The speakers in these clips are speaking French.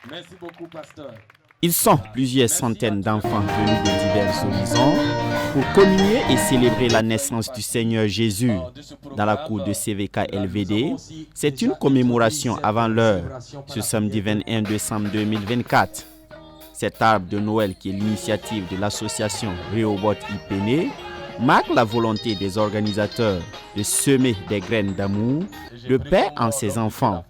Merci beaucoup, pasteur. Ils sont plusieurs centaines d'enfants venus de divers horizons pour communier et célébrer la naissance du Seigneur Jésus. Dans la cour de CVK LVD, c'est une commémoration avant l'heure, ce samedi 21 décembre 2024. Cet arbre de Noël, qui est l'initiative de l'association Rehoboth Ipene, marque la volonté des organisateurs de semer des graines d'amour, de paix en ses enfants.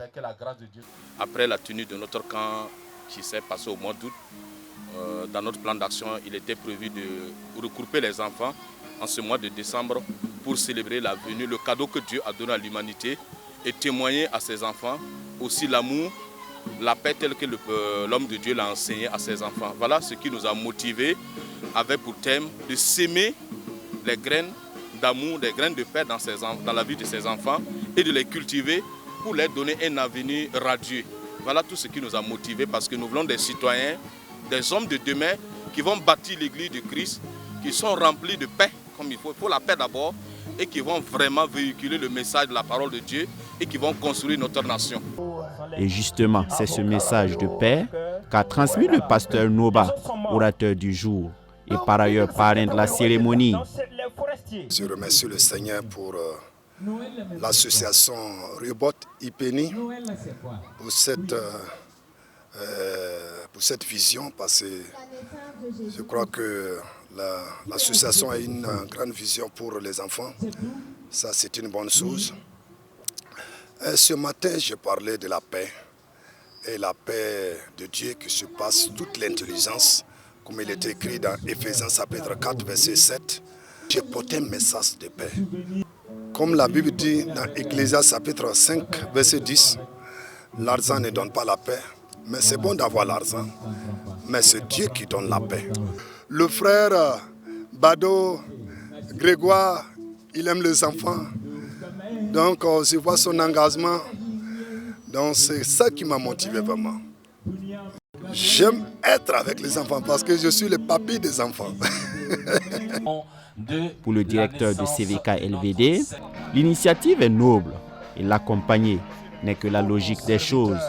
Après la tenue de notre camp qui s'est passé au mois d'août, dans notre plan d'action, il était prévu de regrouper les enfants en ce mois de décembre pour célébrer la venue, le cadeau que Dieu a donné à l'humanité et témoigner à ses enfants aussi l'amour, la paix telle que l'homme de Dieu l'a enseigné à ses enfants. Voilà ce qui nous a motivés avec pour thème de s'aimer les graines d'amour, des graines de paix dans la vie de ses enfants et de les cultiver pour leur donner un avenir radieux. Voilà tout ce qui nous a motivés parce que nous voulons des citoyens, des hommes de demain qui vont bâtir l'église de Christ, qui sont remplis de paix comme il faut la paix d'abord, et qui vont vraiment véhiculer le message de la parole de Dieu et qui vont construire notre nation. Et justement, c'est ce message de paix qu'a transmis le pasteur Noba, orateur du jour, et par ailleurs parrain de la cérémonie. Je remercie le Seigneur pour l'association Rehoboth Ipene pour cette vision, parce que je crois que l'association a une grande vision pour les enfants. Ça, c'est une bonne chose. Ce matin, je parlais de la paix et la paix de Dieu qui surpasse toute l'intelligence, comme il est écrit dans Éphésiens chapitre 4, verset 7. J'ai porté un message de paix. Comme la Bible dit dans Ecclésias chapitre 5, verset 10, l'argent ne donne pas la paix, mais c'est bon d'avoir l'argent, mais c'est Dieu qui donne la paix. Le frère Bado Grégoire, il aime les enfants, donc je vois son engagement, donc c'est ça qui m'a motivé vraiment. J'aime être avec les enfants parce que je suis le papy des enfants. Pour le directeur de CVK LVD, l'initiative est noble et l'accompagner n'est que la logique des choses.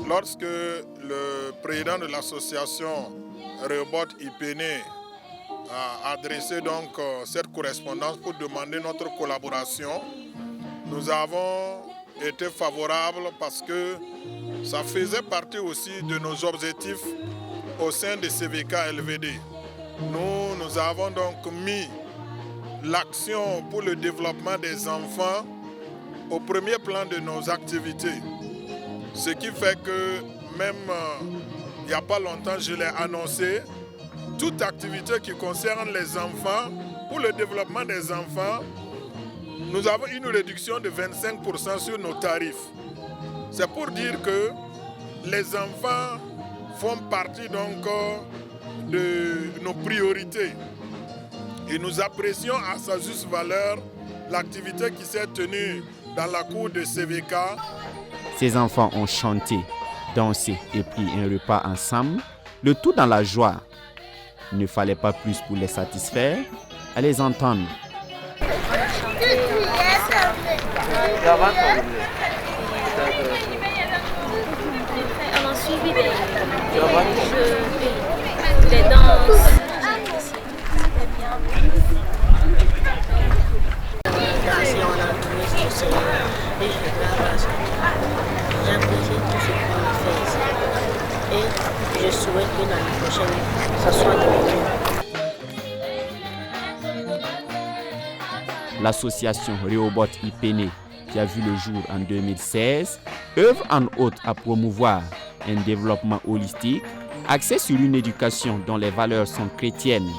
Lorsque le président de l'association Rehoboth Ipene a adressé donc cette correspondance pour demander notre collaboration, nous avons été favorables parce que ça faisait partie aussi de nos objectifs au sein de CVK LVD. Nous avons donc mis l'action pour le développement des enfants au premier plan de nos activités. Ce qui fait que même il n'y a pas longtemps, je l'ai annoncé, toute activité qui concerne les enfants, pour le développement des enfants, nous avons une réduction de 25% sur nos tarifs. C'est pour dire que les enfants font partie donc de nos priorités. Et nous apprécions à sa juste valeur l'activité qui s'est tenue dans la cour de CVK. Ces enfants ont chanté, dansé et pris un repas ensemble, le tout dans la joie. Il ne fallait pas plus pour les satisfaire, à les entendre. On a suivi des danses. J'apprécie tout ce qu'on a fait ici. Et je souhaite que l'année prochaine, ça soit de L'association Rehoboth Ipene, qui a vu le jour en 2016, œuvre en outre à promouvoir un développement holistique axé sur une éducation dont les valeurs sont chrétiennes,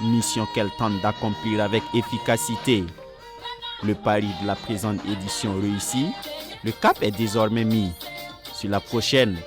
mission qu'elle tente d'accomplir avec efficacité. Le pari de la présente édition réussi, le cap est désormais mis sur la prochaine.